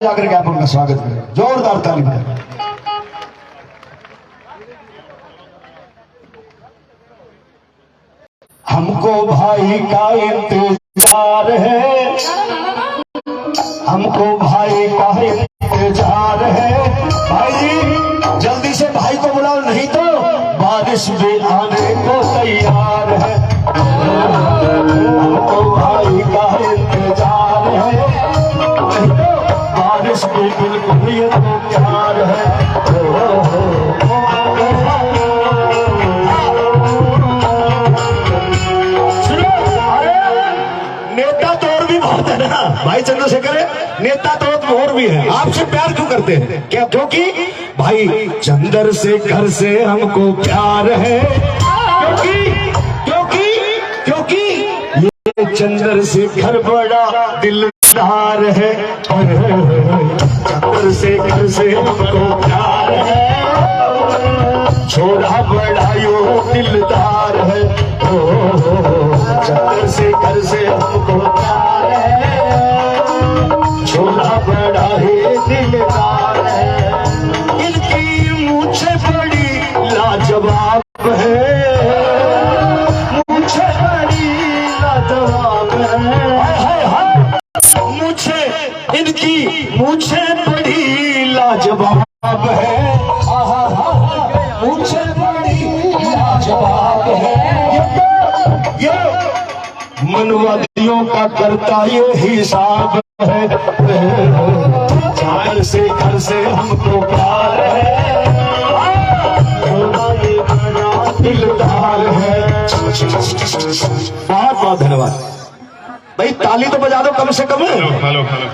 जाकर के आप उनका स्वागत करें, जोरदार ताली बजाएं। हमको भाई का इंतजार है, हमको भाई का इंतजार है। भाई जल्दी से भाई को बुलाओ, नहीं तो बारिश भी आने को तैयार है। हमको भाई का इंतजार है, नहीं तो बारिश भी बिल्कुल ये तो प्यार है। नेता तो और भी बहुत है ना भाई चंद्रशेखर, नेता तो और भी है। आपसे प्यार क्यों करते हैं? क्या? क्योंकि भाई चंद्रशेखर से हमको प्यार है, क्योंकि ये चंद्रशेखर बड़ा दिलदार है। चंद्रशेखर से हमको प्यार है, छोरा बड़ा यो दिलदार है। चंद्रशेखर से हमको प्यार है, छोरा बड़ा ही दिलदार है। इनकी मूछें बड़ी लाजवाब है, मूछें बड़ी लाजवाब है। मूछें इनकी मूछें बड़ी लाजवाब है, मूछें बड़ी लाजवाब है। ये मनवादियों का करता ये हिसाब है। चंद्रशेखर से हमको प्यार है, दिलदार है। बहुत बहुत धन्यवाद भाई, ताली तो बजा दो कम से कम।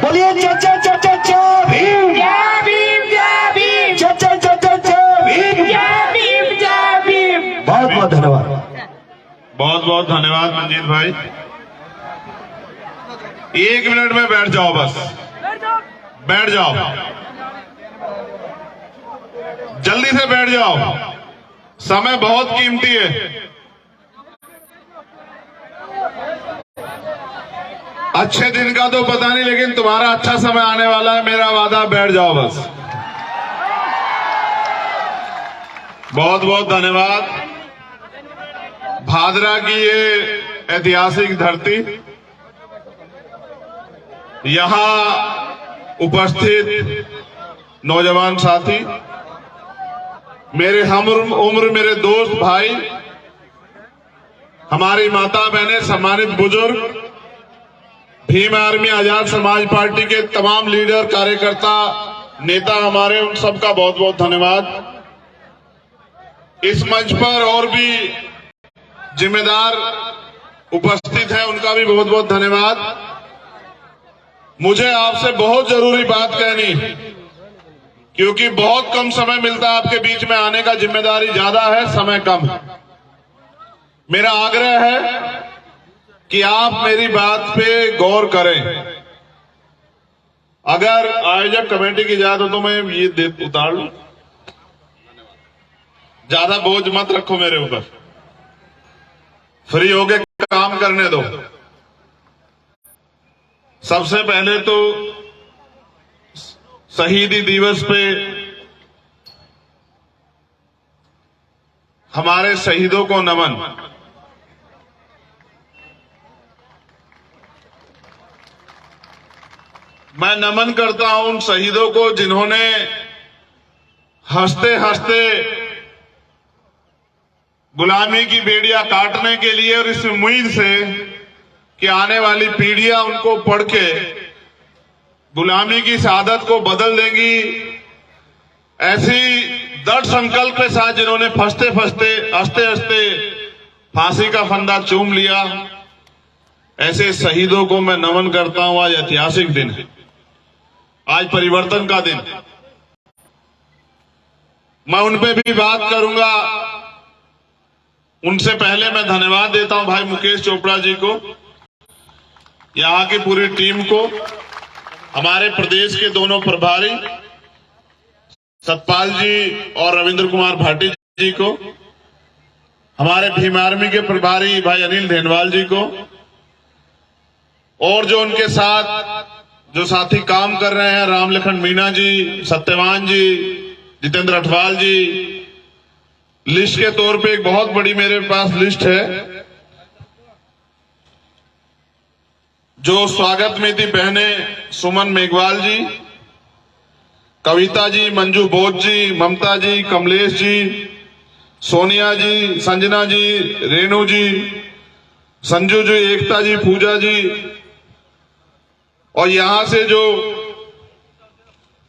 बोलिए चाचा चाचा चा भीम, जय भीम जय भीम, चाचा चाचा चा भीम, जय भीम जय भीम। बहुत बहुत धन्यवाद, बहुत बहुत धन्यवाद मंजीत भाई। 1 मिनट में बैठ जाओ, बस बैठ जाओ, जल्दी से बैठ जाओ, समय बहुत कीमती है। अच्छे दिन का तो पता नहीं, लेकिन तुम्हारा अच्छा समय आने वाला है, मेरा वादा। बैठ जाओ बस। बहुत बहुत धन्यवाद। भादरा की ये ऐतिहासिक धरती, यहां उपस्थित नौजवान साथी, मेरे हम उम्र, मेरे दोस्त भाई, हमारी माता बहनें, सम्मानित बुजुर्ग, भीम आर्मी आजाद समाज पार्टी के तमाम लीडर, कार्यकर्ता, नेता हमारे, उन सबका बहुत बहुत धन्यवाद। इस मंच पर और भी जिम्मेदार उपस्थित हैं, उनका भी बहुत बहुत धन्यवाद। मुझे आपसे बहुत जरूरी बात कहनी, क्योंकि बहुत कम समय मिलता है आपके बीच में आने का, जिम्मेदारी ज्यादा है, समय कम है। मेरा आग्रह है कि आप मेरी बात पे गौर करें। अगर आयोजक कमेटी की इजाजत हो तो मैं ये उतार लूं, ज्यादा बोझ मत रखो मेरे ऊपर, फ्री होके काम करने दो। सबसे पहले तो शहीदी दिवस पे हमारे शहीदों को नमन। मैं नमन करता हूं उन शहीदों को जिन्होंने हंसते हंसते गुलामी की बेड़ियां काटने के लिए, और इस उम्मीद से कि आने वाली पीढ़ियां उनको पढ़ के गुलामी की शहादत को बदल देंगी, ऐसी दृढ़ संकल्प के साथ जिन्होंने हंसते हंसते फांसी का फंदा चूम लिया, ऐसे शहीदों को मैं नमन करता हूं। आज ऐतिहासिक दिन है, आज परिवर्तन का दिन। मैं उन पे भी बात करूंगा। उनसे पहले मैं धन्यवाद देता हूं भाई मुकेश चोपड़ा जी को, यहां की पूरी टीम को, हमारे प्रदेश के दोनों प्रभारी सतपाल जी और रविंद्र कुमार भाटी जी को, हमारे भीम आर्मी के प्रभारी भाई अनिल धेनवाल जी को, और जो उनके साथ जो साथी काम कर रहे हैं, राम लखन मीणा जी, सत्यवान जी, जितेंद्र अठवाल जी, लिस्ट के तौर पे एक बहुत बड़ी मेरे पास लिस्ट है। जो स्वागत में थी बहने सुमन मेघवाल जी, कविता जी, मंजू बोध जी, ममता जी, कमलेश जी, सोनिया जी, संजना जी, रेणु जी, संजू जी, एकता जी, पूजा जी, और यहां से जो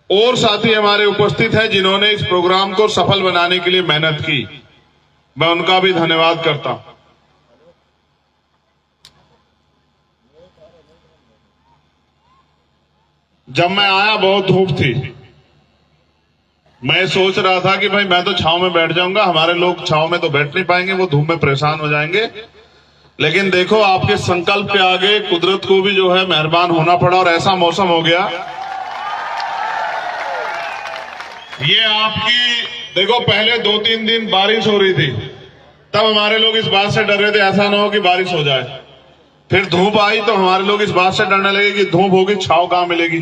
और साथी हमारे उपस्थित हैं जिन्होंने इस प्रोग्राम को सफल बनाने के लिए मेहनत की, मैं उनका भी धन्यवाद करता हूं। जब मैं आया बहुत धूप थी, मैं सोच रहा था कि भाई मैं तो छांव में बैठ जाऊंगा, हमारे लोग छांव में तो बैठ नहीं पाएंगे, वो धूप में परेशान हो जाएंगे। लेकिन देखो आपके संकल्प के आगे कुदरत को भी जो है मेहरबान होना पड़ा और ऐसा मौसम हो गया। ये आपकी देखो, पहले 2-3 दिन बारिश हो रही थी, तब हमारे लोग इस बात से डर रहे थे ऐसा ना हो कि बारिश हो जाए। फिर धूप आई तो हमारे लोग इस बात से डरने लगे कि धूप होगी, छांव कहां मिलेगी।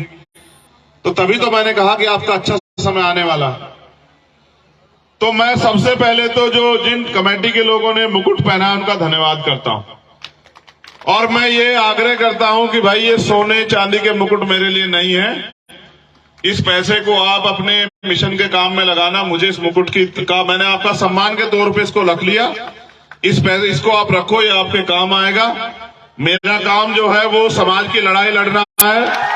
तो तभी तो मैंने कहा कि आपका अच्छा समय आने वाला। तो मैं सबसे पहले तो जो जिन कमेटी के लोगों ने मुकुट पहना उनका धन्यवाद करता हूं, और मैं ये आग्रह करता हूं कि भाई ये सोने चांदी के मुकुट मेरे लिए नहीं है। इस पैसे को आप अपने मिशन के काम में लगाना। मुझे इस मुकुट का मैंने आपका सम्मान के तौर पे इसको रख लिया। इस पैसे इसको आप रखो, ये आपके काम आएगा। मेरा काम जो है वो समाज की लड़ाई लड़ना है।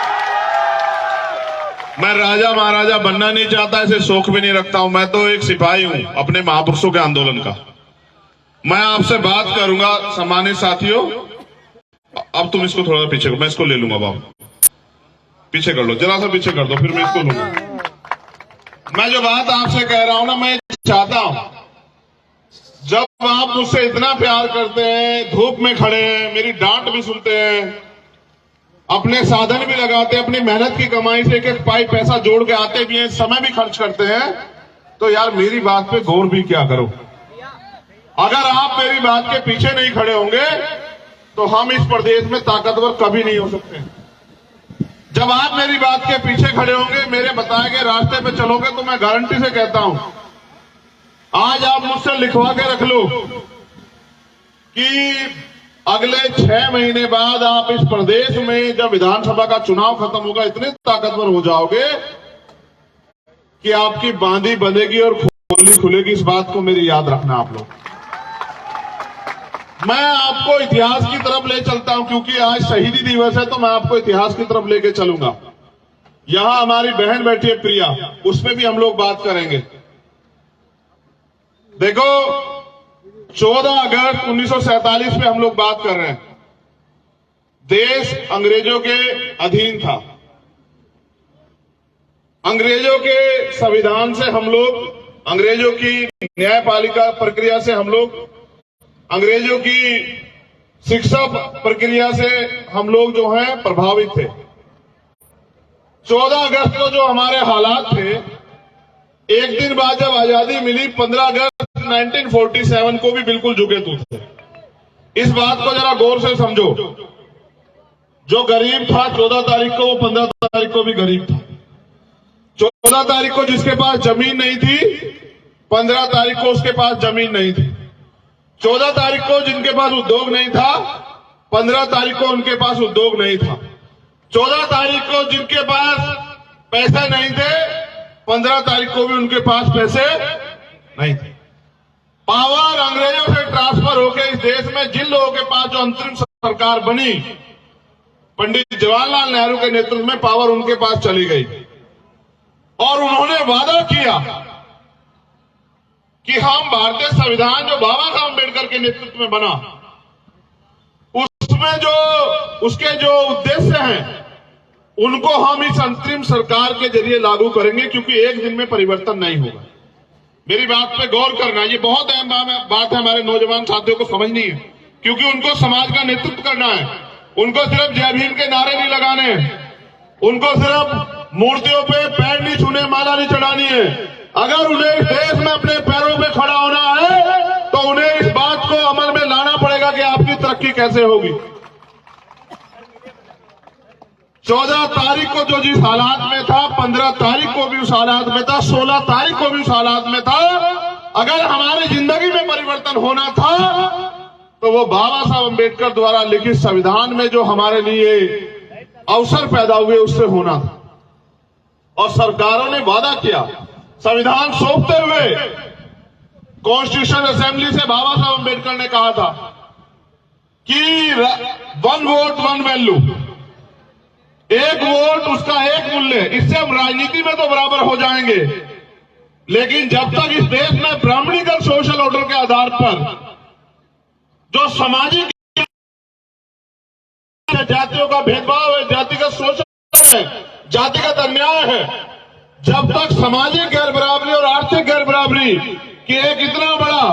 मैं राजा महाराजा बनना नहीं चाहता, ऐसे शौक भी नहीं रखता हूं। मैं तो एक सिपाही हूं अपने महापुरुषों के आंदोलन का। मैं आपसे बात करूंगा सम्मानित साथियों। अब तुम इसको थोड़ा सा पीछे, मैं इसको ले लूंगा बाबू, पीछे कर लो, जरा सा पीछे कर दो, फिर मैं इसको लूंगा। मैं जो बात आपसे कह रहा हूं ना, मैं चाहता हूं जब आप मुझसे इतना प्यार करते हैं, धूप में खड़े हैं, मेरी डांट भी सुनते हैं, अपने साधन भी लगाते हैं, अपनी मेहनत की कमाई से एक एक पाई पैसा जोड़ के आते भी हैं, समय भी खर्च करते हैं, तो यार मेरी बात पे गौर भी क्या करो। अगर आप मेरी बात के पीछे नहीं खड़े होंगे तो हम इस प्रदेश में ताकतवर कभी नहीं हो सकते। जब आप मेरी बात के पीछे खड़े होंगे, मेरे बताए गए रास्ते पे चलोगे, तो मैं गारंटी से कहता हूं, आज आप मुझसे लिखवा के रख लो कि अगले 6 महीने बाद आप इस प्रदेश में जब विधानसभा का चुनाव खत्म होगा, इतने ताकतवर हो जाओगे कि आपकी बांधी बंधेगी और खोली खुलेगी। इस बात को मेरी याद रखना आप लोग। मैं आपको इतिहास की तरफ ले चलता हूं, क्योंकि आज शहीदी दिवस है, तो मैं आपको इतिहास की तरफ लेके चलूंगा। यहां हमारी बहन बैठी है प्रिया, उसमें भी हम लोग बात करेंगे। देखो 14 अगस्त 1947 में हम लोग बात कर रहे हैं। देश अंग्रेजों के अधीन था। अंग्रेजों के संविधान से हम लोग, अंग्रेजों की न्यायपालिका प्रक्रिया से हम लोग, अंग्रेजों की शिक्षा प्रक्रिया से हम लोग जो हैं प्रभावित थे। 14 अगस्त को जो हमारे हालात थे, एक दिन बाद जब आजादी मिली 15 अगस्त 1947 को भी बिल्कुल झुके तू थे। इस बात को जरा गौर से समझो। जो गरीब था 14 तारीख को, वो 15 तारीख को भी गरीब था। 14 तारीख को जिसके पास जमीन नहीं थी, 15 तारीख को उसके पास जमीन नहीं थी। 14 तारीख को जिनके पास उद्योग नहीं था, 15 तारीख को उनके पास उद्योग नहीं था। 14 तारीख को जिनके पास पैसे नहीं थे, 15 तारीख को भी उनके पास पैसे नहीं थे। पावर अंग्रेजों से ट्रांसफर होकर इस देश में जिन लोगों के पास जो अंतरिम सरकार बनी, पंडित जवाहरलाल नेहरू के नेतृत्व में पावर उनके पास चली गई, और उन्होंने वादा किया कि हम भारतीय संविधान जो बाबा साहब अम्बेडकर के नेतृत्व में बना, उसमें जो उसके जो उद्देश्य हैं उनको हम इस अंतरिम सरकार के जरिए लागू करेंगे, क्योंकि एक दिन में परिवर्तन नहीं होगा। मेरी बात पे गौर करना, ये बहुत अहम बात है, हमारे नौजवान साथियों को समझनी है, क्योंकि उनको समाज का नेतृत्व करना है। उनको सिर्फ जय भीम के नारे नहीं लगाने हैं, उनको सिर्फ मूर्तियों पे पैर नहीं छूने, माला नहीं चढ़ानी है। अगर उन्हें इस देश में अपने पैरों पे खड़ा होना है, तो उन्हें इस बात को अमल में लाना पड़ेगा कि आपकी तरक्की कैसे होगी। 14 तारीख को जो जिस हालात में था, 15 तारीख को भी उस हालात में था, 16 तारीख को भी उस हालात में था। अगर हमारी जिंदगी में परिवर्तन होना था तो वो बाबा साहब अम्बेडकर द्वारा लिखित संविधान में जो हमारे लिए अवसर पैदा हुए उससे होना था। और सरकारों ने वादा किया, संविधान सौंपते हुए कॉन्स्टिट्यूशन असेंबली से बाबा साहब अम्बेडकर ने कहा था कि 1 वोट 1 वैल्यू, 1 वोट उसका 1 मूल्य। इससे हम राजनीति में तो बराबर हो जाएंगे, लेकिन जब तक इस देश में ब्राह्मणिकल सोशल ऑर्डर के आधार पर जो सामाजिक जातियों का भेदभाव है, जातिगत शोषण है, जातिगत अन्याय है, जब तक सामाजिक गैर बराबरी और आर्थिक गैर बराबरी कि एक इतना बड़ा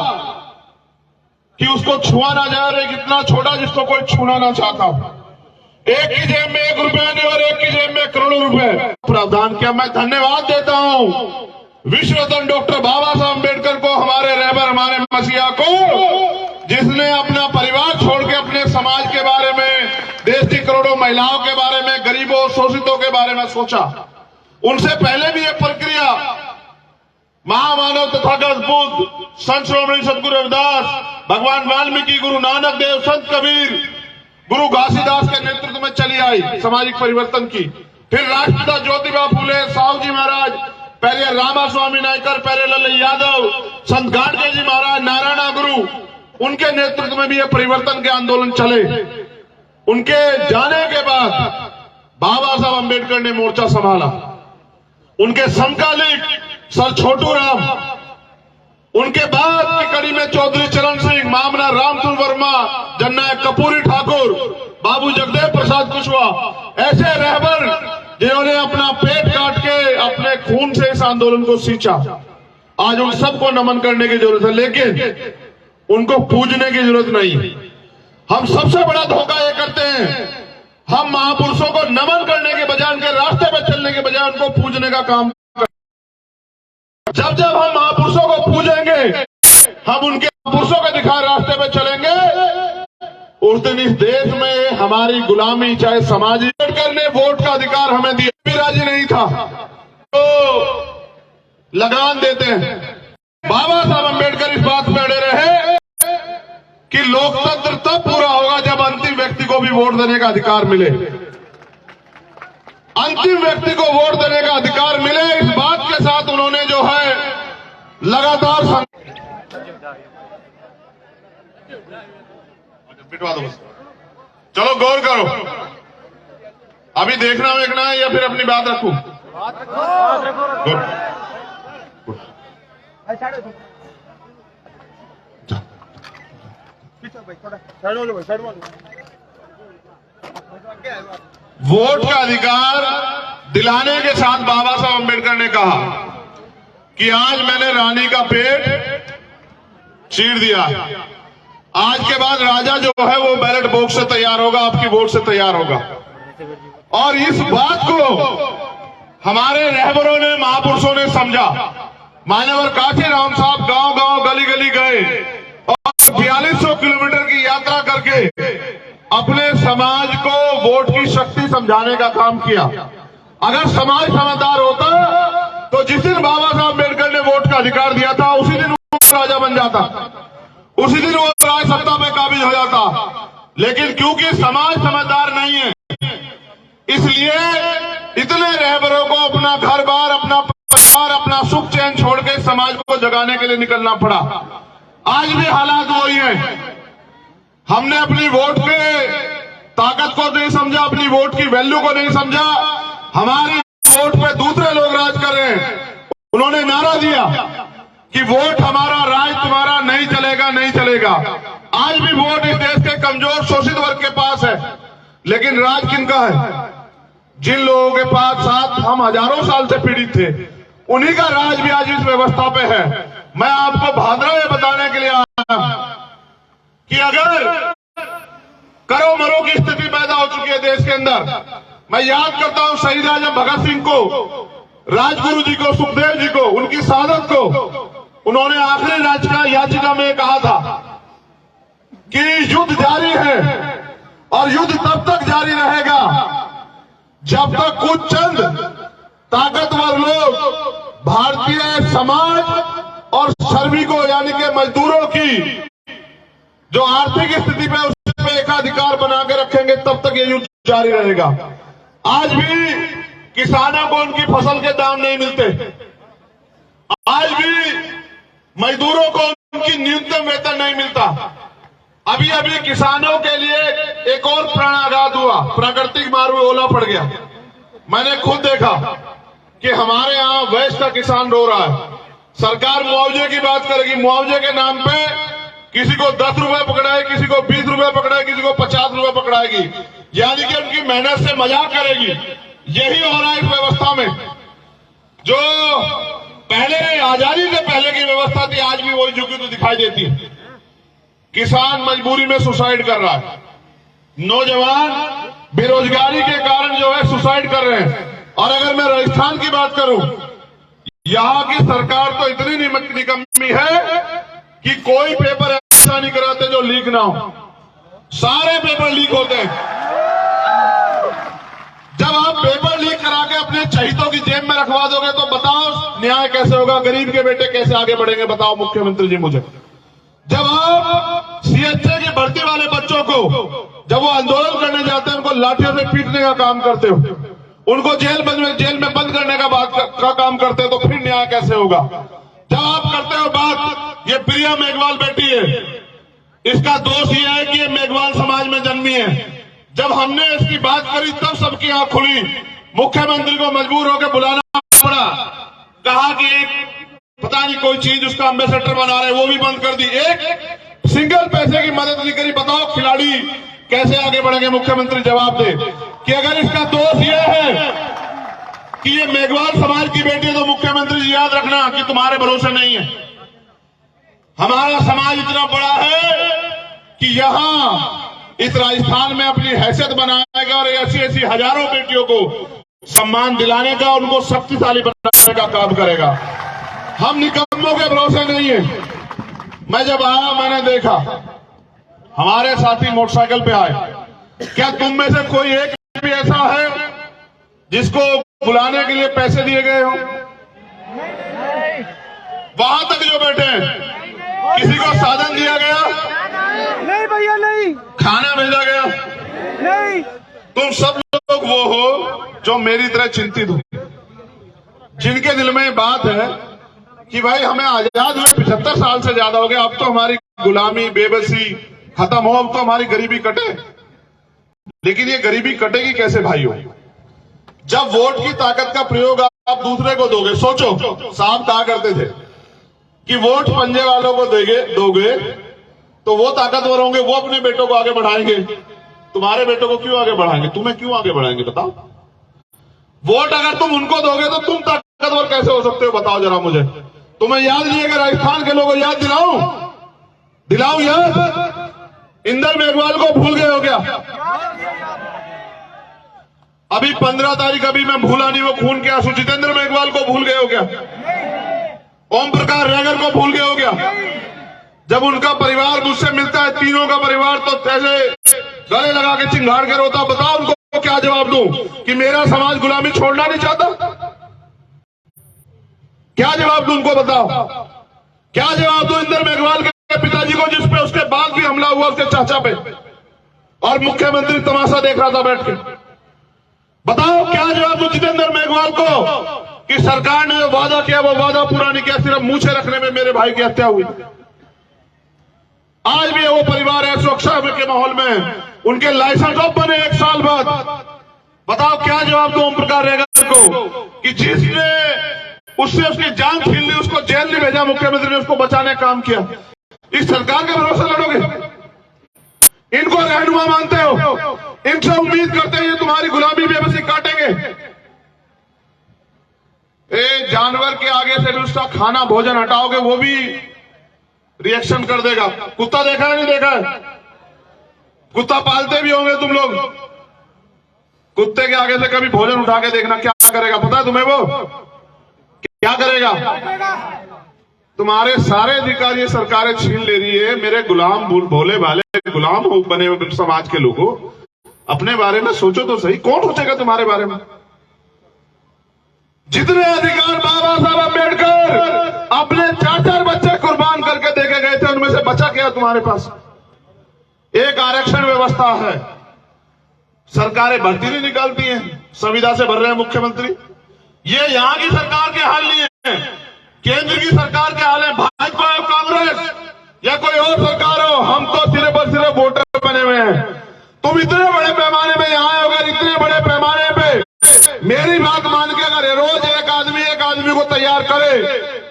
कि उसको छुआ ना जाए और एक इतना छोटा जिसको कोई छूना ना चाहता हो, एक की जेब में 1 रुपया नहीं और एक की जेब में करोड़ों रुपए प्रावधान किया। मैं धन्यवाद देता हूं विश्व रत्न डॉक्टर बाबा साहब अम्बेडकर को, हमारे रहबर, हमारे मसीहा को, जिसने अपना परिवार छोड़ के अपने समाज के बारे में, देश की करोड़ों महिलाओं के बारे में, गरीबों शोषितों के बारे में सोचा। उनसे पहले भी ये प्रक्रिया महामानव तथागत बुद्ध, संत श्रोमणी सतगुरु रविदास, भगवान वाल्मीकि, गुरु नानक देव, संत कबीर, गुरु घासीदास के नेतृत्व में चली आई सामाजिक परिवर्तन की। फिर राष्ट्रपिता ज्योतिबा फूले, साहू जी महाराज, पहले रामास्वामी नायकर, पहले लल्लू यादव, संत गाडगे जी महाराज, नारायणा गुरु, उनके नेतृत्व में भी ये परिवर्तन के आंदोलन चले। उनके जाने के बाद बाबा साहब अम्बेडकर ने मोर्चा संभाला। उनके समकालिक सर छोटू राम, उनके बाद की कड़ी में चौधरी चरण सिंह, मामना रामचंद्र वर्मा, जननायक कपूरी ठाकुर, बाबू जगदेव प्रसाद कुशवाहा, ऐसे रहबर जिन्होंने अपना पेट काट के अपने खून से इस आंदोलन को सींचा। आज उन सबको नमन करने की जरूरत है, लेकिन उनको पूजने की जरूरत नहीं। हम सबसे बड़ा धोखा ये करते हैं, हम महापुरुषों को नमन करने के बजाय, उनके रास्ते पर चलने के बजाय उनको पूजने का काम करते। जब जब हम महापुरुषों को पूजेंगे, हम उनके पुरुषों के दिखा रास्ते पे चलेंगे, उस दिन इस देश में हमारी गुलामी, चाहे सामाजिक, अम्बेडकर ने वोट का अधिकार हमें दिया, भी राजी नहीं था तो लगान देते हैं। बाबा साहब अम्बेडकर इस बात पे अड़े रहे कि लोकतंत्र तब पूरा होगा जब अंतिम व्यक्ति को भी वोट देने का अधिकार मिले। अंतिम व्यक्ति को वोट देने का अधिकार मिले, इस बात के साथ उन्होंने जो है लगातार पिटवा दो। चलो गौर करो, अभी देखना वेखना है या फिर अपनी बात रखूं? वोट का अधिकार दिलाने के साथ बाबा साहब अम्बेडकर ने कहा कि आज मैंने रानी का पेट चीर दिया, आज के बाद राजा जो है वो बैलेट बॉक्स से तैयार होगा, आपकी वोट से तैयार होगा। और इस बात को हमारे रहबरों ने, महापुरुषों ने समझा। मान्यवर काशीराम साहब गांव गांव गली गली गए और 4200 किलोमीटर की यात्रा करके अपने समाज को वोट की शक्ति समझाने का काम किया। अगर समाज समझदार होता तो जिस दिन बाबा साहब अम्बेडकर ने वोट का अधिकार दिया था उसी दिन वो राजा बन जाता, उसी दिन वो राज सत्ता में काबिज हो जाता। लेकिन क्योंकि समाज समझदार नहीं है, इसलिए इतने रहबरों को अपना घर बार, अपना परिवार, अपना सुख चैन छोड़ के समाज को जगाने के लिए निकलना पड़ा। आज भी हालात वही है। हमने अपनी वोट के ताकत को नहीं समझा, अपनी वोट की वैल्यू को नहीं समझा। हमारी वोट पे दूसरे लोग राज कर रहे हैं। उन्होंने नारा दिया कि वोट हमारा, राज तुम्हारा, नहीं चलेगा, नहीं चलेगा। आज भी वोट इस देश के कमजोर शोषित वर्ग के पास है, लेकिन राज किनका है? जिन लोगों के पास साथ हम हजारों साल से पीड़ित थे, उन्हीं का राज भी आज इस व्यवस्था पे है। मैं आपको भाद्रा में बताने के लिए आया कि अगर करो मरो की स्थिति पैदा हो चुकी है देश के अंदर। मैं याद करता हूं शहीद आजम भगत सिंह को, राजगुरु जी को, सुखदेव जी को, उनकी शहादत को। उन्होंने आखिरी याचिका में कहा था कि युद्ध जारी है और युद्ध तब तक जारी रहेगा जब तक कुछ चंद ताकतवर लोग भारतीय समाज और श्रमिकों यानी कि मजदूरों की जो आर्थिक स्थिति पे उस पे एकाधिकार बना के रखेंगे, तब तक ये युद्ध जारी रहेगा। आज भी किसानों को उनकी फसल के दाम नहीं मिलते, आज भी मजदूरों को उनकी न्यूनतम वेतन नहीं मिलता। अभी अभी किसानों के लिए एक और प्राणाघात हुआ, प्राकृतिक मारू ओला पड़ गया। मैंने खुद देखा कि हमारे यहाँ वैश्य का किसान रो रहा है। सरकार मुआवजे की बात करेगी, मुआवजे के नाम पे किसी को 10 रुपए पकड़ाए, किसी को 20 रुपए पकड़ाए, किसी को 50 रुपए पकड़ाएगी, यानी कि उनकी मेहनत से मजाक करेगी। यही हो रहा है इस व्यवस्था में। जो पहले आजादी से पहले की व्यवस्था थी, आज भी वही झुकी तो दिखाई देती है। किसान मजबूरी में सुसाइड कर रहा है, नौजवान बेरोजगारी के कारण जो है सुसाइड कर रहे हैं। और अगर मैं राजस्थान की बात करूं, यहां की सरकार तो इतनी निकम्मी है कि कोई पेपर ऐसा नहीं कराते जो लीक ना हो। सारे पेपर लीक होते हैं। जब आप पेपर लीक करा के अपने चहितों की जेब में रखवा दोगे तो बताओ न्याय कैसे होगा, गरीब के बेटे कैसे आगे बढ़ेंगे, बताओ मुख्यमंत्री जी मुझे। जब आप सीएचए की भर्ती वाले बच्चों को जब वो आंदोलन करने जाते हैं, उनको लाठियों से पीटने का काम करते हो, उनको जेल में बंद करने का काम करते हो, तो फिर न्याय कैसे होगा। जब आप करते हो बात, ये प्रिया मेघवाल बेटी है, इसका दोष ये है कि ये मेघवाल समाज में जन्मी है। जब हमने इसकी बात करी तब सबकी आंख खुली। मुख्यमंत्री को मजबूर होकर बुलाना पड़ा, कहा कि एक पता नहीं कोई चीज उसका एम्बेसडर बना रहे, वो भी बंद कर दी। एक सिंगल पैसे की मदद नहीं करी। बताओ खिलाड़ी कैसे आगे बढ़ेंगे। मुख्यमंत्री जवाब दे कि अगर इसका दोष ये है कि ये मेघवाल समाज की बेटी है, तो मुख्यमंत्री जी याद रखना कि तुम्हारे भरोसे नहीं है। हमारा समाज इतना बड़ा है कि यहां इस राजस्थान में अपनी हैसियत बनाएगा और ऐसी ऐसी हजारों बेटियों को सम्मान दिलाने का, उनको शक्तिशाली बनाने का काम करेगा। हम निकम्मों के भरोसे नहीं है। मैं जब आया मैंने देखा हमारे साथी मोटरसाइकिल पे आए। क्या तुम में से कोई एक भी ऐसा है जिसको बुलाने के लिए पैसे दिए गए हो? वहां तक जो बैठे हैं, किसी को साधन दिया गया? नहीं भैया नहीं। खाना भेजा गया? नहीं। तुम सब लोग वो हो जो मेरी तरह चिंतित हो, जिनके दिल में बात है कि भाई हमें आजाद हुए 75 साल से ज्यादा हो गया, अब तो हमारी गुलामी बेबसी खत्म हो, अब तो हमारी गरीबी कटे। लेकिन ये गरीबी कटेगी कैसे भाइयों? जब वोट की ताकत का प्रयोग आप दूसरे को दोगे। सोचो, साहब कहा करते थे कि वोट पंजे वालों को दोगे तो वो ताकतवर होंगे, वो अपने बेटों को आगे बढ़ाएंगे। तुम्हारे बेटों को क्यों आगे बढ़ाएंगे? तुम्हें क्यों आगे बढ़ाएंगे बताओ? वोट अगर तुम उनको दोगे तो तुम ताकतवर कैसे हो सकते हो बताओ जरा मुझे। तुम्हें याद नहीं है? राजस्थान के लोगों याद दिलाऊं याद? इंदर मेघवाल को भूल गए हो क्या? अभी 15 तारीख अभी मैं भूला नहीं वो खून के आंसू। जितेंद्र मेघवाल को भूल गए हो क्या? ओम प्रकाश रैगर को भूल गए हो क्या? जब उनका परिवार मुझसे मिलता है, तीनों का परिवार, तो ऐसे गले लगा के चिंगाड़ के रोता। बताओ उनको क्या जवाब दूं कि मेरा समाज गुलामी छोड़ना नहीं चाहता? क्या जवाब दूं उनको? बताओ क्या जवाब दूं इंदर मेघवाल के पिताजी को, जिसपे उसके बाद भी हमला हुआ उसके चाचा पे, और मुख्यमंत्री तमाशा देख रहा था बैठ के? बताओ क्या जवाब दूं जितेंद्र मेघवाल को कि सरकार ने जो वादा किया वो वादा पूरा नहीं किया, सिर्फ मूछे रखने में मेरे भाई की हत्या हुई। आज भी वो परिवार है सुरक्षा के माहौल में, उनके लाइसेंस ऑफ बने 1 साल बाद। बताओ क्या जवाब दो ओम प्रकाश रैगर को कि जिसने उससे उसकी जान छीन ली, उसको जेल नहीं भेजा, मुख्यमंत्री ने उसको बचाने का काम किया। इस सरकार के भरोसे लड़ोगे? इनको रहनुमा मानते हो? इनसे उम्मीद करते हैं ये तुम्हारी गुलामी बेबसी काटेंगे? जानवर के आगे से भी उसका खाना भोजन हटाओगे वो भी रिएक्शन कर देगा। कुत्ता देखा है नहीं देखा है? कुत्ता पालते भी होंगे तुम लोग। कुत्ते के आगे से कभी भोजन उठा के देखना, क्या करेगा पता है तुम्हें? वो क्या करेगा? तुम्हारे सारे अधिकार सरकारें छीन ले रही है। मेरे गुलाम भोले भाले गुलाम बने हुए समाज के लोगों, अपने बारे में सोचो तो सही, कौन सोचेगा तुम्हारे बारे में? जितने अधिकार बाबा साहब अम्बेडकर अपने 4-4 बच्चे कुर्बान करके देके गए थे, उनमें से बचा क्या तुम्हारे पास? एक आरक्षण व्यवस्था है, सरकारें भर्ती नहीं निकालती हैं, संविदा से भर रहे हैं मुख्यमंत्री। ये यहां की सरकार के हाल नहीं है, केंद्र की सरकार के हाल है। भाजपा और कांग्रेस या कोई और सरकार हो, हम तो सिर्फ और सिर्फ वोटर बने हुए हैं। तुम इतने बड़े पैमाने में यहां आए, अगर इतने बड़े पैमाने पे मेरी बात मान के अगर रोज एक आदमी को तैयार करे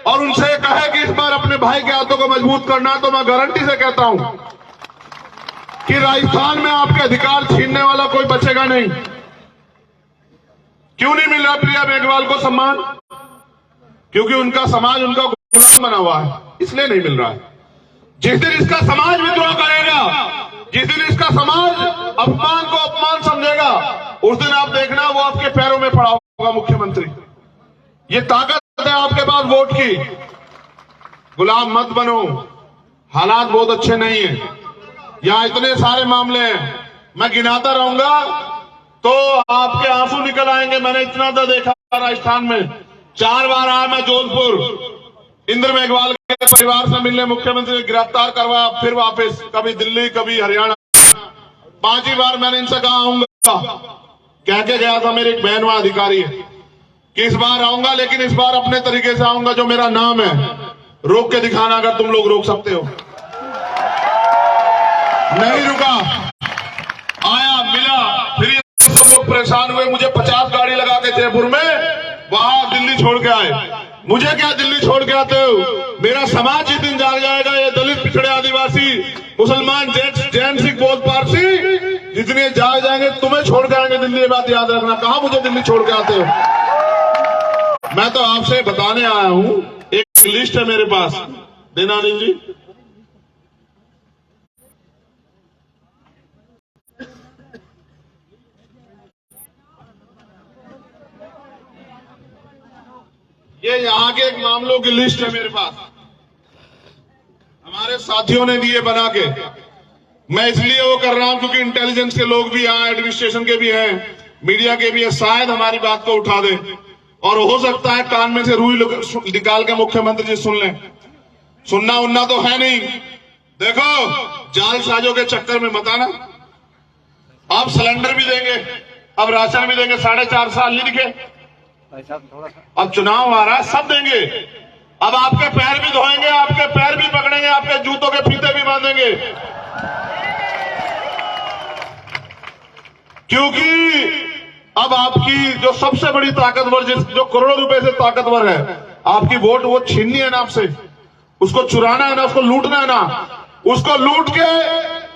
और उनसे कहे कि इस बार अपने भाई के हाथों को मजबूत करना है, तो मैं गारंटी से कहता हूं कि राजस्थान में आपके अधिकार छीनने वाला कोई बचेगा नहीं। क्यों नहीं मिल रहा प्रिया मेघवाल को सम्मान? क्योंकि उनका समाज उनका गुलाम बना हुआ है, इसलिए नहीं मिल रहा है। जिस दिन इसका समाज विद्रोह करेगा, जिस दिन इसका समाज अपमान को अपमान समझेगा, उस दिन आप देखना वो आपके पैरों में पड़ा होगा मुख्यमंत्री। ये ताकत है आपके पास वोट की। गुलाम मत बनो, हालात बहुत अच्छे नहीं है, यहां इतने सारे मामले हैं, मैं गिनाता रहूंगा तो आपके आंसू निकल आएंगे। मैंने इतना तो देखा राजस्थान में, 4 बार आया मैं जोधपुर, इंद्र मेघवाल के परिवार से मिलने, मुख्यमंत्री ने गिरफ्तार करवा, फिर वापस, कभी दिल्ली कभी हरियाणा। 5 ही बार मैंने इनसे कहा आऊंगा, कह के गया था मेरी एक बहन वहां अधिकारी है कि इस बार आऊंगा, लेकिन इस बार अपने तरीके से आऊंगा, जो मेरा नाम है रोक के दिखाना, अगर तुम लोग रोक सकते हो। नहीं रुका, आया, मिला, फिर ये सब लोग परेशान हुए, मुझे 50 गाड़ी लगा के जयपुर में वहां दिल्ली छोड़ के आए। मुझे क्या दिल्ली छोड़ के आते हो? मेरा समाज जिस दिन जाग जाएगा, ये दलित, पिछड़े, आदिवासी, मुसलमान, जैन, सिख, बौद्ध, पारसी जितने जाग जाएंगे, तुम्हें छोड़ के आएंगे दिल्ली। ये बात याद रखना। कहां मुझे दिल्ली छोड़ के आते हो? मैं तो आपसे बताने आया हूं, एक लिस्ट है मेरे पास, देना जी। ये यहां के एक मामलों की लिस्ट है मेरे पास, हमारे साथियों ने दिए बना के। मैं इसलिए वो कर रहा हूं क्योंकि इंटेलिजेंस के लोग भी हैं, एडमिनिस्ट्रेशन के भी हैं, मीडिया के भी हैं, शायद हमारी बात को उठा दे, और हो सकता है कान में से रुई निकाल के मुख्यमंत्री जी सुन लें। सुनना उनना तो है नहीं। देखो, जालसाजों के चक्कर में मत आना। अब सिलेंडर भी देंगे, अब राशन भी देंगे, 4.5 साल नहीं दिखे, अब चुनाव आ रहा है, सब देंगे। अब आपके पैर भी धोएंगे, आपके पैर भी पकड़ेंगे, आपके जूतों के फीते भी बांधेंगे, क्योंकि अब आपकी जो सबसे बड़ी ताकतवर, जो करोड़ों रुपए से ताकतवर है, आपकी वोट, वो छीननी है ना आपसे, उसको चुराना है ना, उसको लूटना है ना, उसको लूट के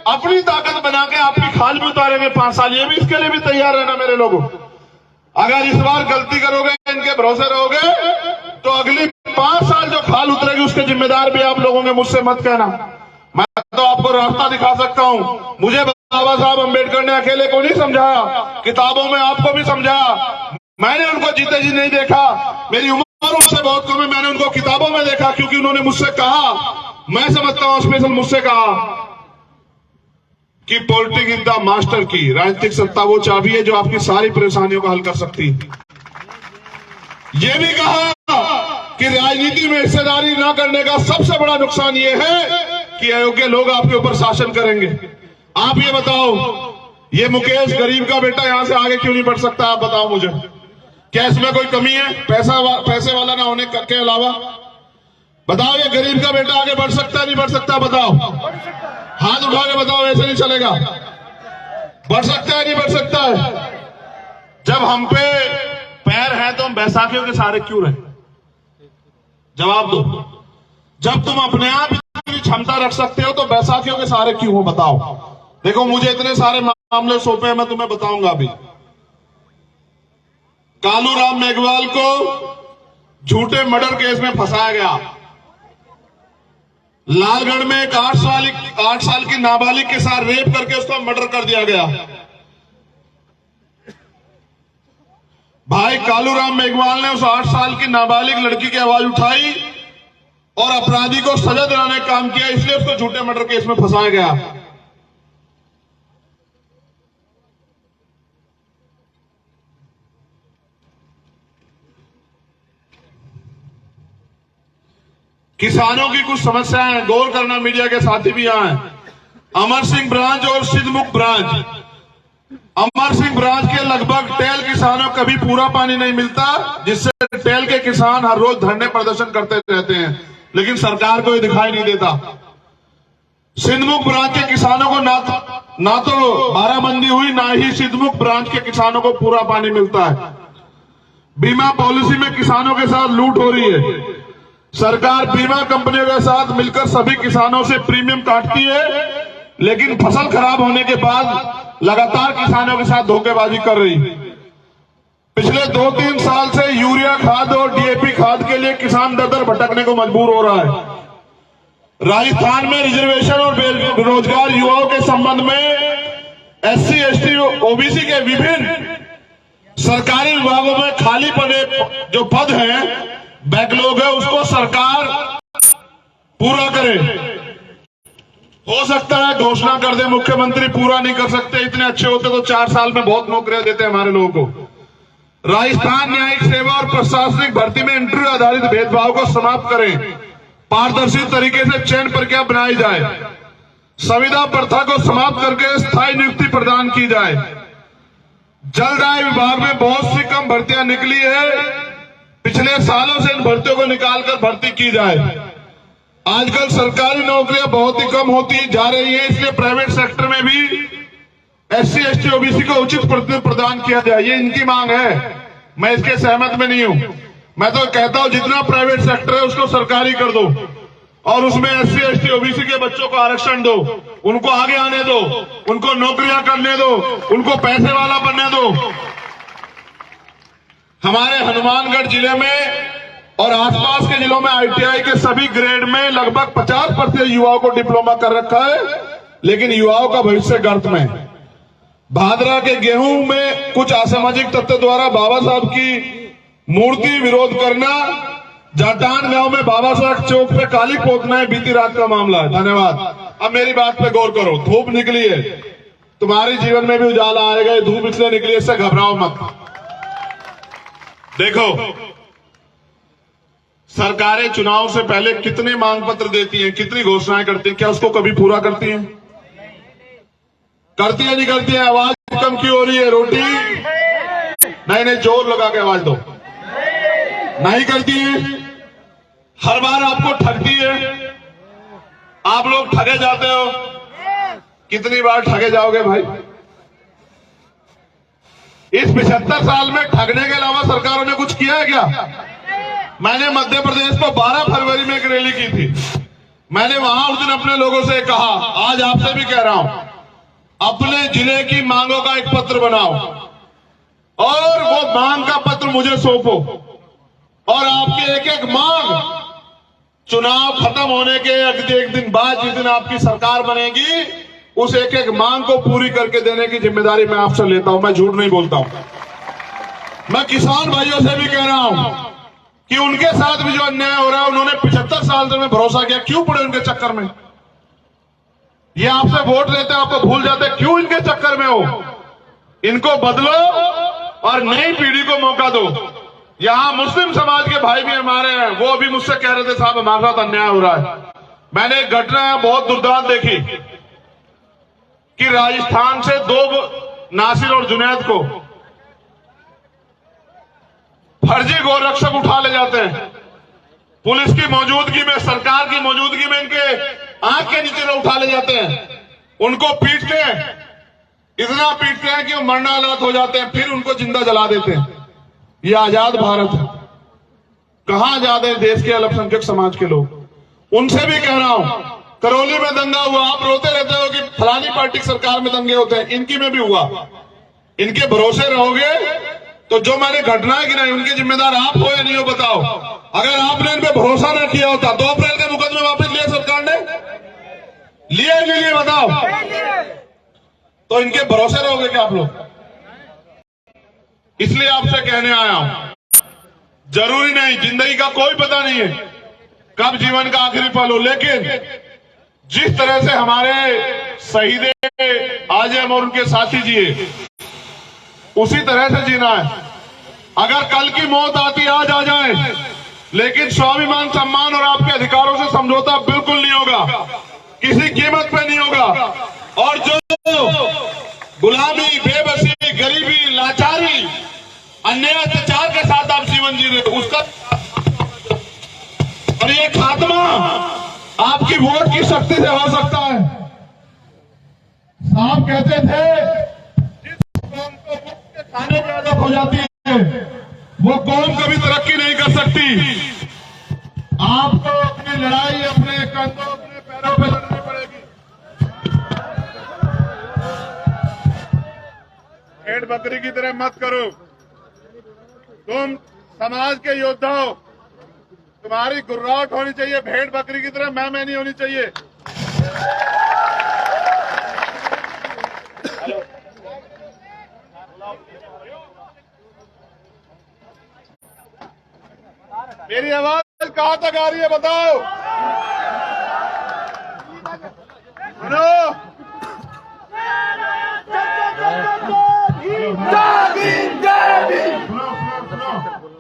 अपनी ताकत बना के आपकी खाल भी उतारेंगे 5 साल। ये भी, इसके लिए भी तैयार रहना मेरे लोगों। अगर इस बार गलती करोगे, इनके भरोसे रहोगे, तो अगली 5 साल जो खाल उतरेगी उसके जिम्मेदार भी आप लोगों के, मुझसे मत कहना। मैं तो आपको रास्ता दिखा सकता हूं। मुझे बाबा साहब अम्बेडकर ने अकेले को नहीं समझाया, किताबों में आपको भी समझाया। मैंने उनको जीते जी नहीं देखा, मेरी उम्र उनसे बहुत कम है, मैंने उनको किताबों में देखा, क्योंकि उन्होंने मुझसे कहा, मैं समझता हूं स्पेशल मुझसे कहा कि पॉलिटिक्स इज द मास्टर की, राजनीतिक सत्ता वो चाबी है जो आपकी सारी परेशानियों को हल कर सकती है। ये भी कहा कि राजनीति में हिस्सेदारी न करने का सबसे बड़ा नुकसान ये है कि अयोग्य लोग आपके ऊपर शासन करेंगे। आप ये बताओ, ये मुकेश गरीब का बेटा यहां से आगे क्यों नहीं बढ़ सकता? आप बताओ मुझे, क्या इसमें कोई कमी है पैसे वाला ना होने के अलावा? बताओ, ये गरीब का बेटा आगे बढ़ सकता है नहीं बढ़ सकता? बताओ, हाथ उठा के बताओ, ऐसे नहीं चलेगा। बढ़ सकता है नहीं बढ़ सकता है? जब हम पे पैर है तो हम बैसाखियों के सहारे क्यों रहे? जवाब दो। जब तुम अपने आप इतनी क्षमता रख सकते हो तो बैसाखियों के सहारे क्यों हो? बताओ। देखो, मुझे इतने सारे मामले सौंपे हैं, मैं तुम्हें बताऊंगा अभी। कालूराम मेघवाल को झूठे मर्डर केस में फंसाया गया। लालगढ़ में एक 8 साल की नाबालिग के साथ रेप करके उसका मर्डर कर दिया गया। भाई कालूराम मेघवाल ने उस 8 साल की नाबालिग लड़की की आवाज उठाई और अपराधी को सजा दिलाने का काम किया, इसलिए उसको झूठे मर्डर केस में फंसाया गया। किसानों की कुछ समस्याएं हैं, गौर करना, मीडिया के साथी भी यहाँ हैं। अमर सिंह ब्रांच और सिद्धमुख ब्रांच, अमर सिंह ब्रांच के लगभग टेल किसानों को कभी पूरा पानी नहीं मिलता, जिससे टेल के किसान हर रोज धरने प्रदर्शन करते रहते हैं, लेकिन सरकार को ये दिखाई नहीं देता। सिद्धमुख ब्रांच के किसानों को ना तो बाराबंदी हुई, ना ही सिद्धमुख ब्रांच के किसानों को पूरा पानी मिलता है। बीमा पॉलिसी में किसानों के साथ लूट हो रही है। सरकार बीमा कंपनियों के साथ मिलकर सभी किसानों से प्रीमियम काटती है, लेकिन फसल खराब होने के बाद लगातार किसानों के साथ धोखेबाजी कर रही है। पिछले 2-3 साल से यूरिया खाद और डीएपी खाद के लिए किसान दर भटकने को मजबूर हो रहा है। राजस्थान में रिजर्वेशन और बेरोजगार युवाओं के संबंध में एससी, एसटी, ओबीसी के विभिन्न सरकारी विभागों में खाली पड़े जो पद हैं, बैकलॉग है, उसको सरकार पूरा करे। हो सकता है घोषणा कर दे मुख्यमंत्री, पूरा नहीं कर सकते। इतने अच्छे होते तो 4 साल में बहुत नौकरियां देते हमारे लोगों को। राजस्थान न्यायिक सेवा और प्रशासनिक भर्ती में इंटरव्यू आधारित भेदभाव को समाप्त करें। पारदर्शी तरीके से चयन प्रक्रिया बनाई जाए। संविदा प्रथा को समाप्त करके स्थायी नियुक्ति प्रदान की जाए। जल आय विभाग में बहुत सी कम भर्तियां निकली है, पिछले सालों से इन भर्तियों को निकालकर भर्ती की जाए। आजकल सरकारी नौकरियां बहुत ही कम होती जा रही है, इसलिए प्राइवेट सेक्टर में भी एससी, एसटी, ओबीसी को उचित प्रतिनिधित्व प्रदान किया जाए। ये इनकी मांग है, मैं इसके सहमत में नहीं हूं। मैं तो कहता हूं जितना प्राइवेट सेक्टर है उसको सरकारी कर दो और उसमें एससी, एसटी, ओबीसी के बच्चों को आरक्षण दो, उनको आगे आने दो, उनको नौकरियां करने दो, उनको पैसे वाला बनने दो। हमारे हनुमानगढ़ जिले में और आसपास के जिलों में आईटीआई के सभी ग्रेड में लगभग 50% युवाओं को डिप्लोमा कर रखा है, लेकिन युवाओं का भविष्य गर्त में है। भादरा के गेहूं में कुछ असामाजिक तत्व द्वारा बाबा साहब की मूर्ति विरोध करना, जाटान गांव में बाबा साहब चौक पे काली पोतना है, बीती रात का मामला है। धन्यवाद। अब मेरी बात पे गौर करो। धूप निकली है, तुम्हारे जीवन में भी उजाला आएगा। धूप इसलिए निकली, इससे घबराओ मत। देखो, सरकारें चुनाव से पहले कितने मांग पत्र देती हैं, कितनी घोषणाएं करती हैं, क्या उसको कभी पूरा करती हैं? करती है नहीं करती है? आवाज कम क्यों हो रही है? रोटी नहीं, जोर लगा के आवाज दो। नहीं करती है, हर बार आपको ठगती है। आप लोग ठगे जाते हो, कितनी बार ठगे जाओगे भाई? इस 75 साल में ठगने के अलावा सरकारों ने कुछ किया है क्या? मैंने मध्य प्रदेश को 12 फरवरी में एक रैली की थी। मैंने वहां उस दिन अपने लोगों से कहा, आज आपसे भी कह रहा हूं, अपने जिले की मांगों का एक पत्र बनाओ और वो मांग का पत्र मुझे सौंपो, और आपकी एक एक मांग चुनाव खत्म होने के एक दिन बाद, जिस दिन आपकी सरकार बनेगी, उस एक एक मांग को पूरी करके देने की जिम्मेदारी मैं आपसे लेता हूं। मैं झूठ नहीं बोलता हूं। मैं किसान भाइयों से भी कह रहा हूं कि उनके साथ भी जो अन्याय हो रहा है, उन्होंने 75 साल से में भरोसा किया, क्यों पड़े उनके चक्कर में? ये आपसे वोट लेते, आपको भूल जाते, क्यों इनके चक्कर में हो? इनको बदलो और नई पीढ़ी को मौका दो। यहां मुस्लिम समाज के भाई भी हमारे हैं, वो अभी मुझसे कह रहे थे, साहब हमारे साथ अन्याय हो रहा है। मैंने एक घटना बहुत दुर्दांत देखी कि राजस्थान से 2 नासिर और जुनैद को फर्जी गोरक्षक उठा ले जाते हैं। पुलिस की मौजूदगी में, सरकार की मौजूदगी में इनके आंख के नीचे से उठा ले जाते हैं, उनको पीटते हैं, इतना पीटते हैं कि वो मरणालात हो जाते हैं, फिर उनको जिंदा जला देते हैं। ये आजाद भारत है? कहां आजाद है देश के अल्पसंख्यक समाज के लोग? उनसे भी कह रहा हूं, करौली में दंगा हुआ, आप रोते रहते हो कि फलानी पार्टी की सरकार में दंगे होते हैं, इनकी में भी हुआ। इनके भरोसे रहोगे तो जो मैंने घटनाएं गिनाई, उनके जिम्मेदार आप हो या नहीं हो बताओ। अगर आपने इन पे भरोसा न किया होता, 2 अप्रैल के मुकदमे वापस लिए सरकार ने? लिए नहीं लिए बताओ? तो इनके भरोसे रहोगे क्या आप लोग? इसलिए आपसे कहने आया हूं, जरूरी नहीं, जिंदगी का कोई पता नहीं है कब जीवन का आखिरी पल हो, लेकिन जिस तरह से हमारे शहीद आजम और उनके साथी जिए, उसी तरह से जीना है। अगर कल की मौत आती, आज आ जाए, लेकिन स्वाभिमान, सम्मान और आपके अधिकारों से समझौता बिल्कुल नहीं होगा, किसी कीमत पे नहीं होगा। और जो गुलामी, बेबसी, गरीबी, लाचारी, अन्याय, अत्याचार के साथ आप जीवन जी रहे उसका, और ये खात्मा आपकी वोट की शक्ति से हो सकता है। साहब कहते थे जिस कौम को मुफ्त के खाने की आदत हो जाती है वो कौम कभी तरक्की नहीं कर सकती। आपको अपनी लड़ाई अपने कंधों, अपने पैरों पर लड़नी पड़ेगी। भेड़ बकरी की तरह मत करो। तुम समाज के योद्धा हो, तुम्हारी गुर्राहट होनी चाहिए, भेड़ बकरी की तरह मैं नहीं होनी चाहिए। मेरी आवाज कहां तक आ रही है बताओ? सुनो,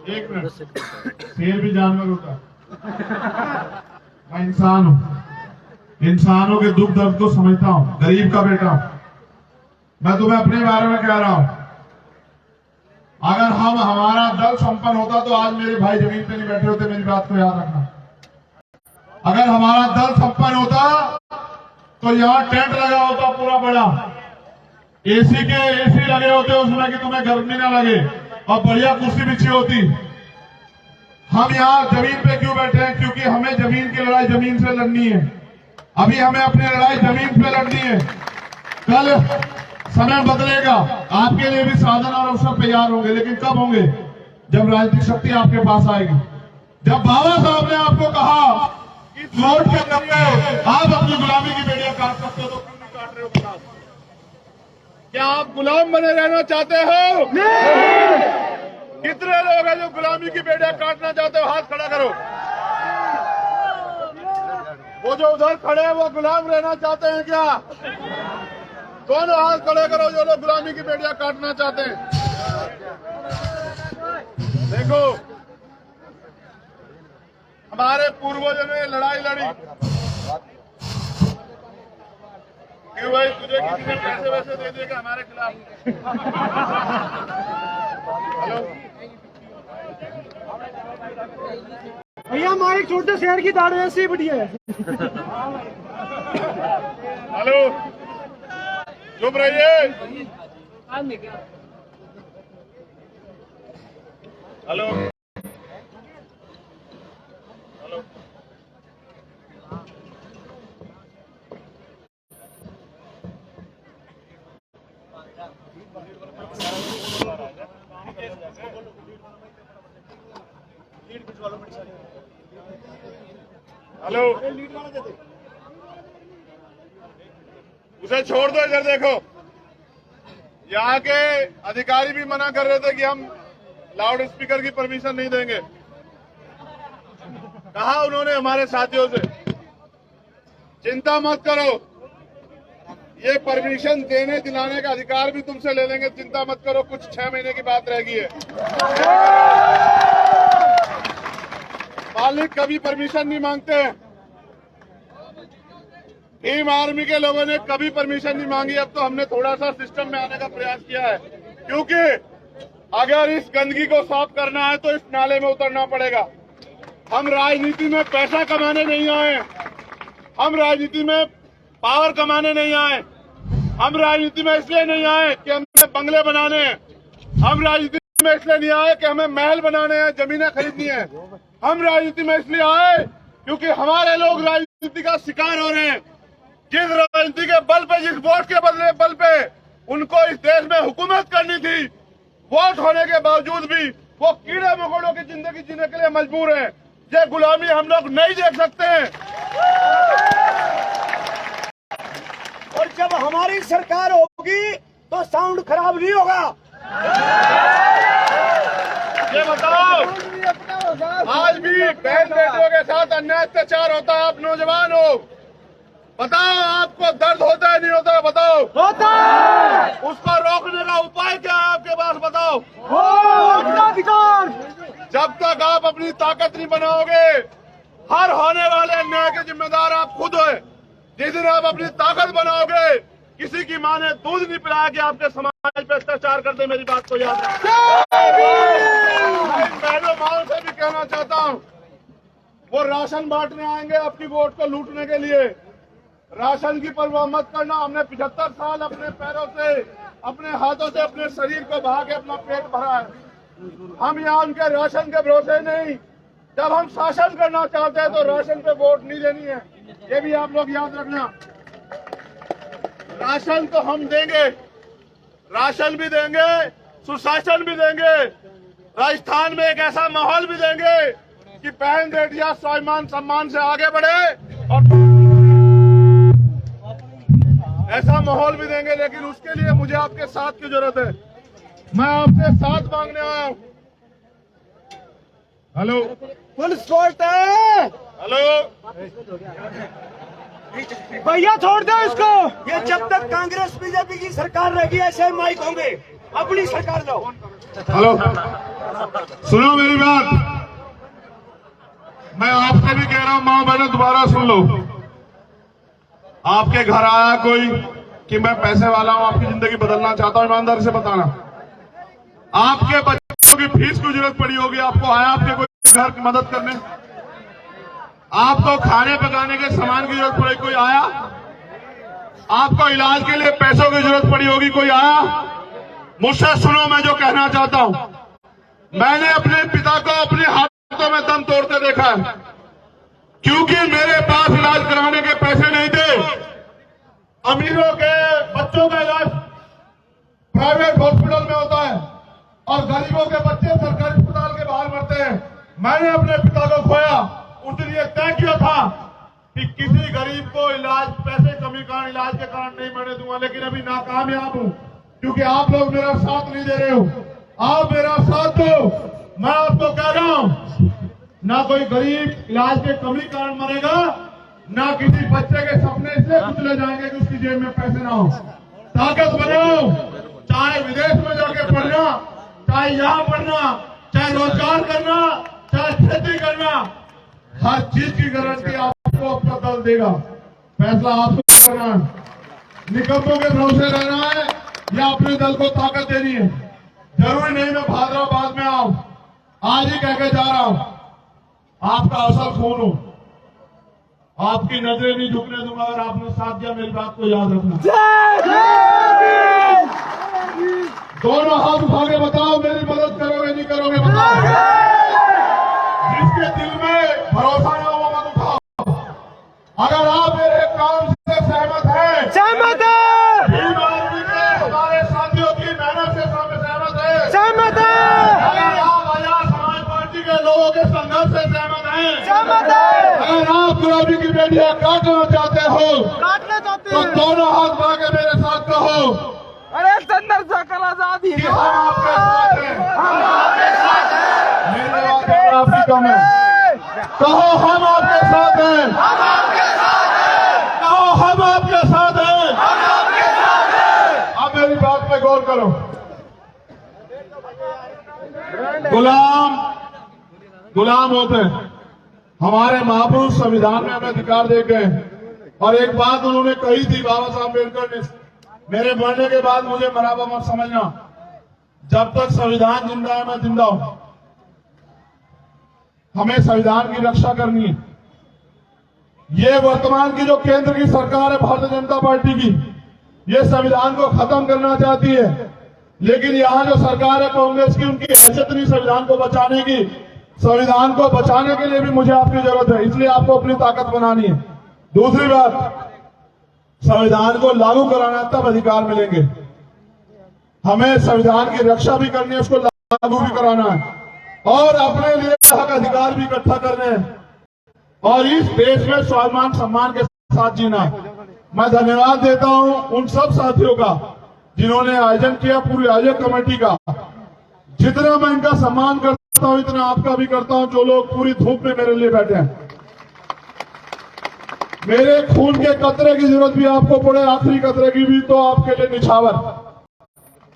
एक मिनट, शेर भी जानवर होता, मैं इंसान हूं, इंसानों के दुख दर्द को समझता हूं, गरीब का बेटा हूं। मैं तुम्हें अपने बारे में कह रहा हूं, अगर हमारा दल संपन्न होता तो आज मेरे भाई जमीन पे नहीं बैठे होते, मेरी बात को याद रखना। अगर हमारा दल संपन्न होता तो यहाँ टेंट लगा होता पूरा बड़ा, एसी लगे होते उसमें कि तुम्हें गर्मी ना लगे, और बढ़िया कुर्सी बिछी होती। हम यहाँ जमीन पे क्यों बैठे हैं? क्योंकि हमें जमीन की लड़ाई जमीन से लड़नी है। अभी हमें अपनी लड़ाई जमीन पे लड़नी है। कल समय बदलेगा, आपके लिए भी साधन और अवसर तैयार होंगे, लेकिन कब होंगे? जब राजनीतिक शक्ति आपके पास आएगी। जब बाबा साहब ने आपको कहा कि वोट के दम पे आप अपनी गुलामी की बेड़ियां काट सकते हो, तो क्यों नहीं काट रहे हो? बताओ, क्या आप गुलाम बने रहना चाहते हो? नहीं। कितने लोग हैं जो गुलामी की बेड़ियां काटना चाहते हो? हाथ खड़ा करो। वो जो उधर खड़े हैं वो गुलाम रहना चाहते हैं क्या? दोनों हाथ खड़े करो जो लोग गुलामी की बेड़ियां काटना चाहते हैं। देखो, हमारे पूर्वजों ने लड़ाई लड़ी। क्यों भाई, तुझे किसी ने पैसे वैसे दे देगा हमारे खिलाफ? हेलो भैया, हमारे छोटे शहर की दाढ़ी ऐसी बढ़िया है। हेलो, चुप रहिए। हेलो हेलो, हेलो, उसे छोड़ दो। इधर देखो, यहाँ के अधिकारी भी मना कर रहे थे कि हम लाउड स्पीकर की परमिशन नहीं देंगे। कहा उन्होंने हमारे साथियों से, चिंता मत करो, ये परमिशन देने दिलाने का अधिकार भी तुमसे ले लेंगे, चिंता मत करो, कुछ 6 महीने की बात रह गई है। मालिक कभी परमिशन नहीं मांगते हैं। टीम आर्मी के लोगों ने कभी परमिशन नहीं मांगी। अब तो हमने थोड़ा सा सिस्टम में आने का प्रयास किया है, क्योंकि अगर इस गंदगी को साफ करना है तो इस नाले में उतरना पड़ेगा। हम राजनीति में पैसा कमाने नहीं आए, हम राजनीति में पावर कमाने नहीं आए, हम राजनीति में इसलिए नहीं आए कि हमें बंगले बनाने हैं, हम राजनीति में इसलिए नहीं आए कि हमें महल बनाने हैं, जमीनें खरीदनी है। हम राजनीति में इसलिए आए क्योंकि हमारे लोग राजनीति का शिकार हो रहे हैं। जिस राजनीति के बल पे, जिस वोट के बदले बल पे उनको इस देश में हुकूमत करनी थी, वोट होने के बावजूद भी वो कीड़े मकोड़ों की जिंदगी जीने के लिए मजबूर है। ये गुलामी हम लोग नहीं देख सकते हैं। और जब हमारी सरकार होगी तो साउंड खराब नहीं होगा। ये बताओ, आज भी बहन बेटियों के साथ अन्याय अत्याचार होता है। आप नौजवान हो, बताओ, आपको दर्द होता है नहीं होता है? बताओ। होता है। उसको रोकने का उपाय क्या है आपके पास? बताओ। वोट का अधिकार। जब तक आप अपनी ताकत नहीं बनाओगे, हर होने वाले अन्याय के जिम्मेदार आप खुद हो। जिस दिन आप अपनी ताकत बनाओगे, किसी की माँ ने दूध नहीं पिलाया कि आपके समाज पे अत्याचार कर दे। मेरी बात को याद रखें। मैं माओ से भी कहना चाहता हूँ, वो राशन बांटने आएंगे आपकी वोट को लूटने के लिए। राशन की परवाह मत करना। हमने 75 साल अपने पैरों से, अपने हाथों से, अपने शरीर को बहा के अपना पेट भरा है। हम यहाँ उनके राशन के भरोसे नहीं। जब हम शासन करना चाहते हैं तो राशन पे वोट नहीं देनी है, ये भी आप लोग याद रखना। राशन तो हम देंगे, राशन भी देंगे, सुशासन भी देंगे। राजस्थान में एक ऐसा माहौल भी देंगे कि बहन बेटियां स्वाभिमान सम्मान से आगे बढ़े, और ऐसा माहौल भी देंगे। लेकिन उसके लिए मुझे आपके साथ की जरूरत है। मैं आपसे साथ मांगने आया हूँ। हेलो, फुल सपोर्ट है। हेलो भैया छोड़ दो इसको। ये जब तक कांग्रेस बीजेपी की सरकार रहेगी ऐसे माइक होंगे। अपनी सरकार लो। हेलो, सुनो मेरी बात। मैं आपसे भी कह रहा हूँ, माँ बहनों दोबारा सुन लो। आपके घर आया कोई कि मैं पैसे वाला हूँ, आपकी जिंदगी बदलना चाहता हूँ, ईमानदारी से बताना। आपके बच्चों की फीस की जरूरत पड़ी होगी, आपको आया आपके कोई घर की मदद करने? आपको खाने पकाने के सामान की जरूरत पड़ी, कोई आया? आपको इलाज के लिए पैसों की जरूरत पड़ी होगी, कोई आया? मुझसे सुनो, मैं जो कहना चाहता हूं। मैंने अपने पिता को अपने हाथों में दम तोड़ते देखा है, क्योंकि मेरे पास इलाज कराने के पैसे नहीं थे। अमीरों के बच्चों का इलाज प्राइवेट हॉस्पिटल में होता है और गरीबों के बच्चे सरकारी अस्पताल के बाहर मरते हैं। मैंने अपने पिता को खोया। उस दिन ये तय किया था कि किसी गरीब को इलाज, पैसे कमी कारण, इलाज के कारण नहीं मरने दूंगा। लेकिन अभी नाकामयाब हूं, क्योंकि आप लोग मेरा साथ नहीं दे रहे हो। आप मेरा साथ दो। मैं आपको कह रहा हूं, ना कोई गरीब इलाज के कमी कारण मरेगा, ना किसी बच्चे के सपने से कुचले जाएंगे कि उसकी जेब में पैसे ना हो। ताकत बनाओ, चाहे विदेश में जाके पढ़ना, चाहे यहाँ पढ़ना, चाहे रोजगार करना, चाहे खेती करना, हर चीज की गारंटी आपको अपना दल देगा। फैसला आपको करना है। निकम्मों के भरोसे रहना है या अपने दल को ताकत देनी है। जरूरी नहीं मैं भाद्राबाद में आऊं, आज ही कह के जा रहा हूं, आपका असल खून हो। आपकी नजरें नहीं झुकने दूंगा। अगर आपने साथ दिया, मेरी बात को याद रखना। दोनों हाथ उठा के बताओ, मेरी मदद करोगे नहीं करोगे बताओ। जिसके दिल में भरोसा ना हो मत उठाओ। अगर आप मेरे काम से सहमत हैं, सहमत है, भीम आर्मी के हमारे साथियों की मेहनत से सहमत है, सहमत है, अगर आप आजाद समाज पार्टी के लोगों के संघर्ष से सहमत हैं, सहमत है, अगर आप गुलाबी की बेटियां काटना चाहते हो, काटना चाहते तो हैं। दोनों हाथ बढ़ा के मेरे साथ कहो अरे संदर सकल आजादी कि हम आपके साथ हैं। मेरे बात आपकी कम है। कहो हम आपके साथ हैं। कहो हम आपके साथ हैं। अब मेरी बात पे गौर करो। गुलाम होते हैं। हमारे महापुरुष संविधान में हमें अधिकार दे गए। और एक बात उन्होंने कही थी, बाबा साहब अम्बेडकर ने, मेरे मरने के बाद मुझे मराबा मत समझना, जब तक संविधान जिंदा है मैं जिंदा हूं। हमें संविधान की रक्षा करनी है। ये वर्तमान की जो केंद्र की सरकार है भारतीय जनता पार्टी की, ये संविधान को खत्म करना चाहती है। लेकिन यहाँ जो सरकार है कांग्रेस की, उनकी हैसियत नहीं संविधान को बचाने की। संविधान को बचाने के लिए भी मुझे आपकी जरूरत है, इसलिए आपको अपनी ताकत बनानी है। दूसरी बात, संविधान को लागू कराना, तब अधिकार मिलेंगे। हमें संविधान की रक्षा भी करनी है, उसको लागू भी कराना है, और अपने लिए हक अधिकार भी इकट्ठा करने हैं, और इस देश में स्वाभिमान सम्मान के साथ जीना है। मैं धन्यवाद देता हूं उन सब साथियों का जिन्होंने आयोजन किया, पूरी आयोजक कमेटी का। जितना मैं इनका सम्मान करता हूं, इतना आपका भी करता हूं, जो लोग पूरी धूप में मेरे लिए बैठे हैं। मेरे खून के कतरे की जरूरत भी आपको पड़े, आखिरी कतरे की भी, तो आपके लिए निछावर,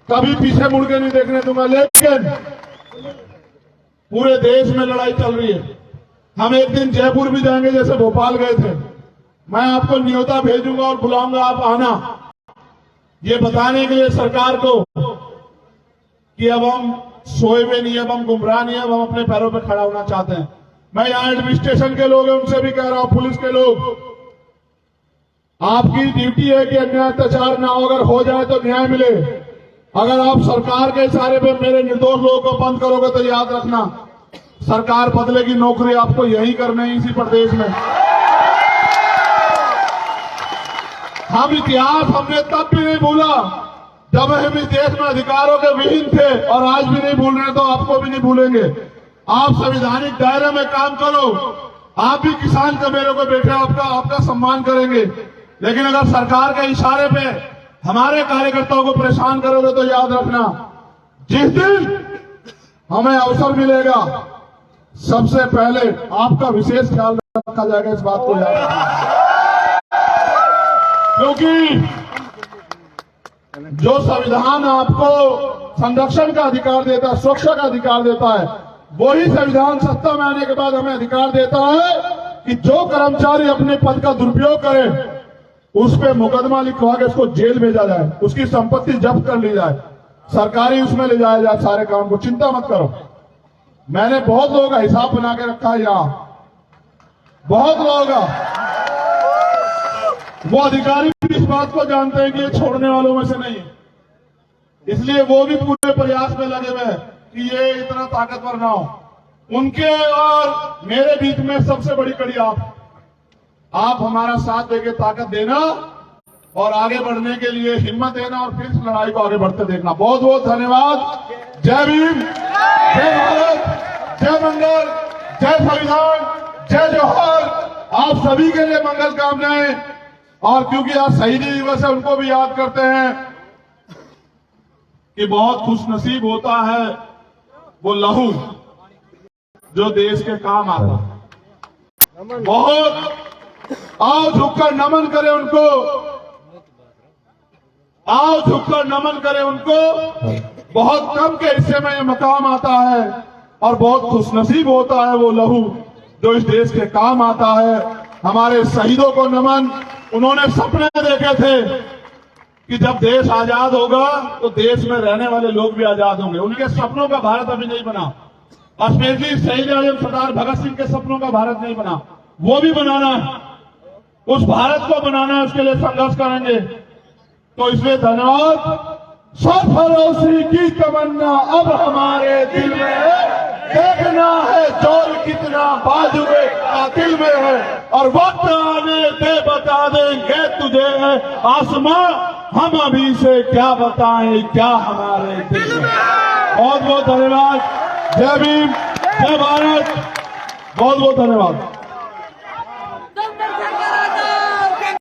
कभी पीछे मुड़ के नहीं देखने दूंगा। लेकिन पूरे देश में लड़ाई चल रही है। हम एक दिन जयपुर भी जाएंगे, जैसे भोपाल गए थे। मैं आपको न्योता भेजूंगा और बुलाऊंगा, आप आना, ये बताने के लिए सरकार को कि अब हम सोए हुए नहीं, अब हम गुमराह नहीं, अब हम अपने पैरों पर खड़ा होना चाहते हैं। मैं यहाँ एडमिनिस्ट्रेशन के लोग हैं, उनसे भी कह रहा हूं, पुलिस के लोग, आपकी ड्यूटी है कि अन्याय अत्याचार ना हो, अगर हो जाए तो न्याय मिले। अगर आप सरकार के इशारे पे मेरे निर्दोष लोगों को बंद करोगे तो याद रखना, सरकार बदलेगी, नौकरी आपको यही करनी है, इसी प्रदेश में। हम इतिहास हमने तब भी नहीं भूला जब हम इस देश में अधिकारों के विहीन थे, और आज भी नहीं भूल रहे, तो आपको भी नहीं भूलेंगे। आप संवैधानिक दायरे में काम करो, आप भी किसान के मेरे को बैठे आपका सम्मान करेंगे। लेकिन अगर सरकार के इशारे पे हमारे कार्यकर्ताओं को परेशान करोगे तो याद रखना, जिस दिन हमें अवसर मिलेगा सबसे पहले आपका विशेष ख्याल रखा जाएगा, इस बात को याद रखना। क्योंकि जो संविधान आपको संरक्षण का अधिकार देता है, सुरक्षा का अधिकार देता है, वही संविधान सत्ता में आने के बाद हमें अधिकार देता है कि जो कर्मचारी अपने पद का दुरुपयोग करे उस पे मुकदमा लिखवा के उसको जेल भेजा जाए, उसकी संपत्ति जब्त कर ली जाए, सरकारी उसमें ले जाया जाए सारे काम को। चिंता मत करो, मैंने बहुत लोगों का हिसाब बना के रखा है यहाँ, बहुत लोगों का। वो अधिकारी भी इस बात को जानते हैं कि ये छोड़ने वालों में से नहीं है, इसलिए वो भी पूरे प्रयास में लगे हुए हैं कि ये इतना ताकतवर ना हो। उनके और मेरे बीच में सबसे बड़ी कड़ी आप हमारा साथ देके ताकत देना और आगे बढ़ने के लिए हिम्मत देना और फिर इस लड़ाई को आगे बढ़ते देखना। बहुत बहुत धन्यवाद। जय भीम, जय भारत, जय मंगल, जय संविधान, जय जोहर। आप सभी के लिए मंगल कामनाएं। और क्योंकि आज शहीदी दिवस है, उनको भी याद करते हैं कि बहुत खुशनसीब होता है वो लहू जो देश के काम आता है। बहुत आओ झुककर नमन करें उनको, आओ झुककर नमन करें उनको। बहुत कम के हिस्से में ये मकाम आता है और बहुत खुशनसीब होता है वो लहू जो इस देश के काम आता है। हमारे शहीदों को नमन। उन्होंने सपने देखे थे कि जब देश आजाद होगा तो देश में रहने वाले लोग भी आजाद होंगे। उनके सपनों का भारत अभी नहीं बना, स्पेशली शहीद आजम सरदार भगत सिंह के सपनों का भारत नहीं बना, वो भी बनाना है। उस भारत को बनाना है, उसके लिए संघर्ष करेंगे। तो इसलिए धन्यवाद। सरफरोशी की तमन्ना अब हमारे दिल में है, देखना है जोर कितना बाजुए कातिल में है, और वक्त आने दे बता देंगे तुझे है आसमां, हम अभी से क्या बताएं क्या हमारे दिल में। बहुत बहुत धन्यवाद। जय भीम, जय भारत, बहुत बहुत धन्यवाद।